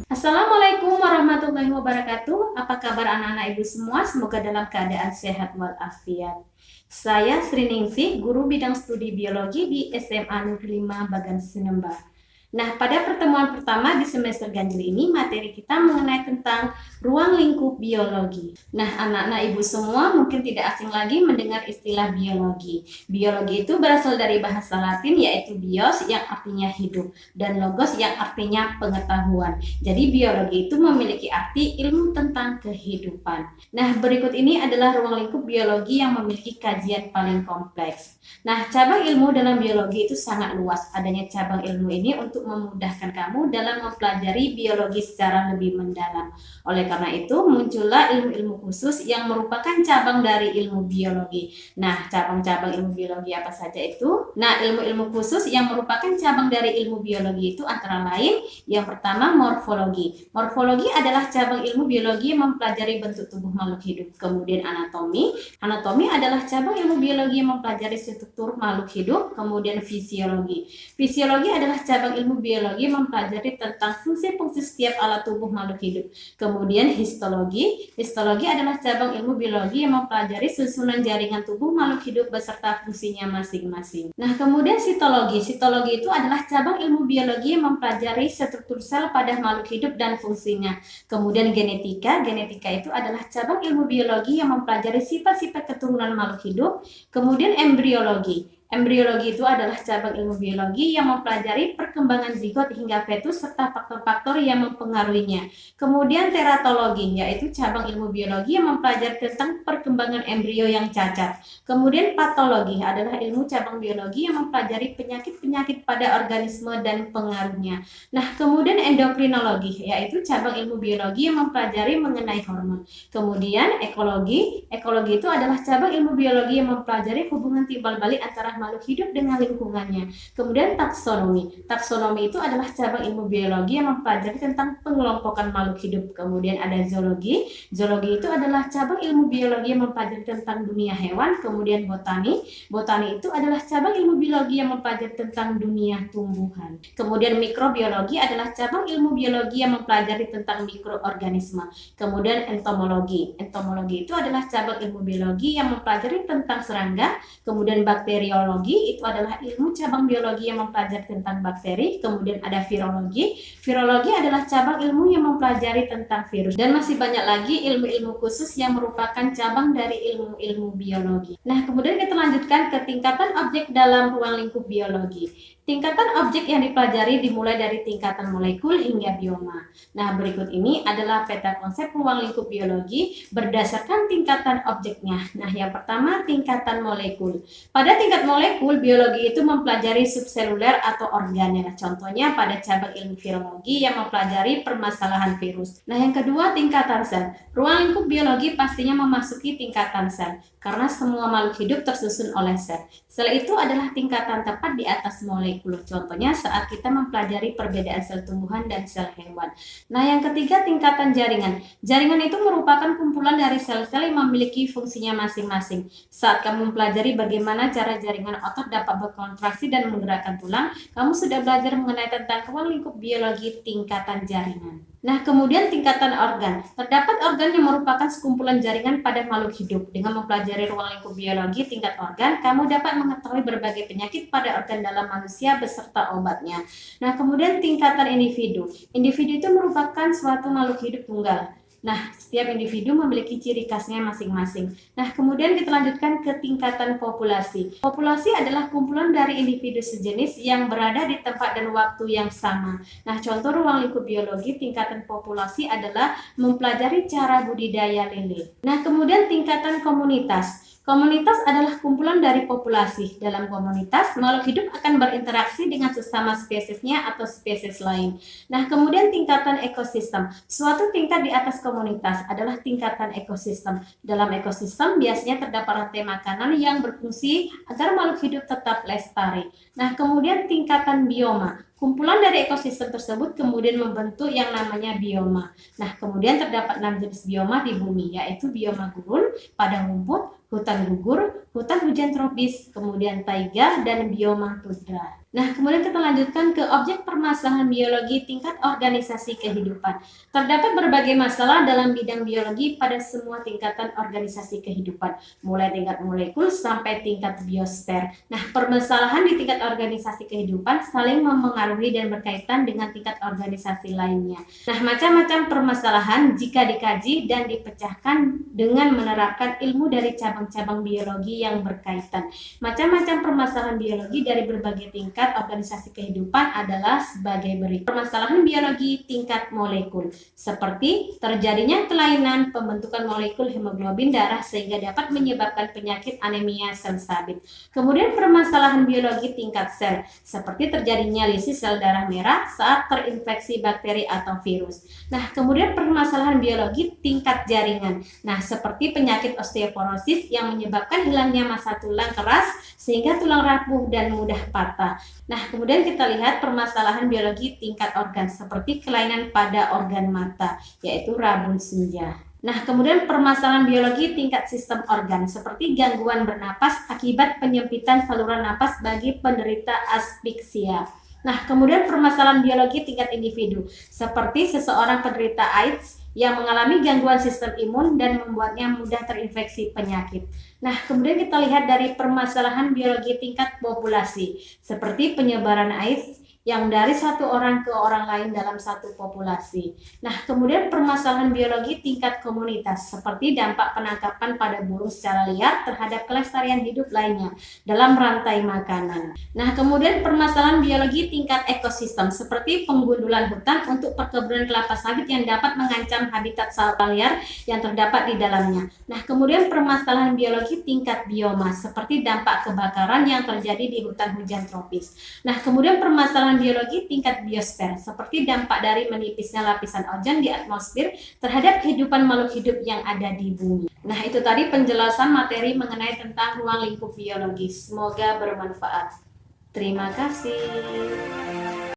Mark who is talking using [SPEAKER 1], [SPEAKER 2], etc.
[SPEAKER 1] Assalamualaikum warahmatullahi wabarakatuh. Apa kabar anak-anak ibu semua? Semoga dalam keadaan sehat walafiat. Saya Sri Ningsih, guru bidang studi biologi di SMA Negeri 5 Bagan Sinembah. Nah, pada pertemuan pertama di semester ganjil ini, materi kita mengenai tentang ruang lingkup biologi. Nah, anak-anak ibu semua mungkin tidak asing lagi mendengar istilah biologi. Biologi itu berasal dari bahasa Latin yaitu bios yang artinya hidup dan logos yang artinya pengetahuan. Jadi biologi itu memiliki arti ilmu tentang kehidupan. Nah, berikut ini adalah ruang lingkup biologi yang memiliki kajian paling kompleks. Nah, cabang ilmu dalam biologi itu sangat luas. Adanya cabang ilmu ini untuk memudahkan kamu dalam mempelajari biologi secara lebih mendalam. Oleh karena itu, muncullah ilmu-ilmu khusus yang merupakan cabang dari ilmu biologi. Nah, cabang-cabang ilmu biologi apa saja itu? Nah, ilmu-ilmu khusus yang merupakan cabang dari ilmu biologi itu antara lain, yang pertama morfologi. Morfologi adalah cabang ilmu biologi yang mempelajari bentuk tubuh makhluk hidup. Kemudian anatomi. Anatomi adalah cabang ilmu biologi yang mempelajari struktur makhluk hidup. Kemudian fisiologi. Fisiologi adalah cabang ilmu biologi yang mempelajari tentang fungsi-fungsi setiap alat tubuh makhluk hidup. Kemudian histologi. Histologi adalah cabang ilmu biologi yang mempelajari susunan jaringan tubuh makhluk hidup beserta fungsinya masing-masing. Nah, kemudian sitologi. Sitologi itu adalah cabang ilmu biologi yang mempelajari struktur sel pada makhluk hidup dan fungsinya. Kemudian genetika. Genetika itu adalah cabang ilmu biologi yang mempelajari sifat-sifat keturunan makhluk hidup. Kemudian embriologi. Embriologi itu adalah cabang ilmu biologi yang mempelajari perkembangan zigot hingga fetus serta faktor-faktor yang mempengaruhinya. Kemudian teratologi, yaitu cabang ilmu biologi yang mempelajari tentang perkembangan embrio yang cacat. Kemudian patologi adalah ilmu cabang biologi yang mempelajari penyakit-penyakit pada organisme dan pengaruhnya. Nah, kemudian endokrinologi, yaitu cabang ilmu biologi yang mempelajari mengenai hormon. Kemudian ekologi. Ekologi itu adalah cabang ilmu biologi yang mempelajari hubungan timbal balik antara makhluk hidup dengan lingkungannya. Kemudian taksonomi. Taksonomi itu adalah cabang ilmu biologi yang mempelajari tentang pengelompokan makhluk hidup. Kemudian ada zoologi. Zoologi itu adalah cabang ilmu biologi yang mempelajari tentang dunia hewan. Kemudian botani. Botani itu adalah cabang ilmu biologi yang mempelajari tentang dunia tumbuhan. Kemudian mikrobiologi adalah cabang ilmu biologi yang mempelajari tentang mikroorganisme. Kemudian entomologi. Entomologi itu adalah cabang ilmu biologi yang mempelajari tentang serangga. Kemudian bakteriologi itu adalah ilmu cabang biologi yang mempelajari tentang bakteri. Kemudian ada virologi. Virologi adalah cabang ilmu yang mempelajari tentang virus. Dan masih banyak lagi ilmu-ilmu khusus yang merupakan cabang dari ilmu-ilmu biologi. Nah, kemudian kita lanjutkan ke tingkatan objek dalam ruang lingkup biologi. Tingkatan objek yang dipelajari dimulai dari tingkatan molekul hingga bioma. Nah, berikut ini adalah peta konsep ruang lingkup biologi berdasarkan tingkatan objeknya. Nah, yang pertama tingkatan molekul. Pada tingkat molekul, biologi itu mempelajari subseluler atau organel. Contohnya pada cabang ilmu virologi yang mempelajari permasalahan virus. Nah, yang kedua tingkatan sel. Ruang lingkup biologi pastinya memasuki tingkatan sel, karena semua makhluk hidup tersusun oleh sel. Sel itu adalah tingkatan tepat di atas molekul. Contohnya saat kita mempelajari perbedaan sel tumbuhan dan sel hewan. Nah, yang ketiga tingkatan jaringan. Jaringan itu merupakan kumpulan dari sel-sel yang memiliki fungsinya masing-masing. Saat kamu mempelajari bagaimana cara jaringan otot dapat berkontraksi dan menggerakkan tulang, kamu sudah belajar mengenai tentang ruang lingkup biologi tingkatan jaringan. Nah, kemudian tingkatan organ. Terdapat organ yang merupakan sekumpulan jaringan pada makhluk hidup. Dengan mempelajari ruang lingkup biologi tingkat organ, kamu dapat mengetahui berbagai penyakit pada organ dalam manusia beserta obatnya. Nah, kemudian tingkatan individu. Individu itu merupakan suatu makhluk hidup tunggal. Nah, setiap individu memiliki ciri khasnya masing-masing. Nah, kemudian kita lanjutkan ke tingkatan populasi. Populasi adalah kumpulan dari individu sejenis yang berada di tempat dan waktu yang sama. Nah, contoh ruang lingkup biologi tingkatan populasi adalah mempelajari cara budidaya lele. Nah, kemudian tingkatan komunitas. Komunitas adalah kumpulan dari populasi. Dalam komunitas, makhluk hidup akan berinteraksi dengan sesama spesiesnya atau spesies lain. Nah, kemudian tingkatan ekosistem. Suatu tingkat di atas komunitas adalah tingkatan ekosistem. Dalam ekosistem biasanya terdapat rantai makanan yang berfungsi agar makhluk hidup tetap lestari. Nah, kemudian tingkatan bioma. Kumpulan dari ekosistem tersebut kemudian membentuk yang namanya bioma. Nah, kemudian terdapat 6 jenis bioma di bumi, yaitu bioma gurun, padang rumput, hutan gugur, hutan hujan tropis, kemudian taiga, dan bioma tundra. Nah, kemudian kita lanjutkan ke objek permasalahan biologi tingkat organisasi kehidupan. Terdapat berbagai masalah dalam bidang biologi pada semua tingkatan organisasi kehidupan, mulai tingkat molekul sampai tingkat biosfer. Nah, permasalahan di tingkat organisasi kehidupan saling mempengaruhi dan berkaitan dengan tingkat organisasi lainnya. Nah, macam-macam permasalahan jika dikaji dan dipecahkan dengan menerapkan ilmu dari cabang-cabang biologi yang berkaitan. Macam-macam permasalahan biologi dari berbagai tingkat organisasi kehidupan adalah sebagai berikut. Permasalahan biologi tingkat molekul, seperti terjadinya kelainan pembentukan molekul hemoglobin darah sehingga dapat menyebabkan penyakit anemia sel sabit. Kemudian permasalahan biologi tingkat sel, seperti terjadinya lisis sel darah merah saat terinfeksi bakteri atau virus. Nah, kemudian permasalahan biologi tingkat jaringan. Nah, seperti penyakit osteoporosis yang menyebabkan hilangnya massa tulang keras sehingga tulang rapuh dan mudah patah. Nah, kemudian kita lihat permasalahan biologi tingkat organ seperti kelainan pada organ mata, yaitu rabun senja. Nah, kemudian permasalahan biologi tingkat sistem organ seperti gangguan bernapas akibat penyempitan saluran napas bagi penderita aspiksia. Nah, kemudian permasalahan biologi tingkat individu seperti seseorang penderita AIDS yang mengalami gangguan sistem imun dan membuatnya mudah terinfeksi penyakit. Nah, kemudian kita lihat dari permasalahan biologi tingkat populasi, seperti penyebaran AIDS yang dari satu orang ke orang lain dalam satu populasi. Nah, kemudian permasalahan biologi tingkat komunitas, seperti dampak penangkapan pada burung secara liar terhadap kelestarian hidup lainnya dalam rantai makanan. Nah, kemudian permasalahan biologi tingkat ekosistem, seperti penggundulan hutan untuk perkebunan kelapa sawit yang dapat mengancam habitat satwa liar yang terdapat di dalamnya. Nah, kemudian permasalahan biologi tingkat bioma, seperti dampak kebakaran yang terjadi di hutan hujan tropis. Nah, kemudian permasalahan biologi tingkat biosfer, seperti dampak dari menipisnya lapisan ozon di atmosfer terhadap kehidupan makhluk hidup yang ada di bumi. Nah, itu tadi penjelasan materi mengenai tentang ruang lingkup biologis. Semoga bermanfaat. Terima kasih.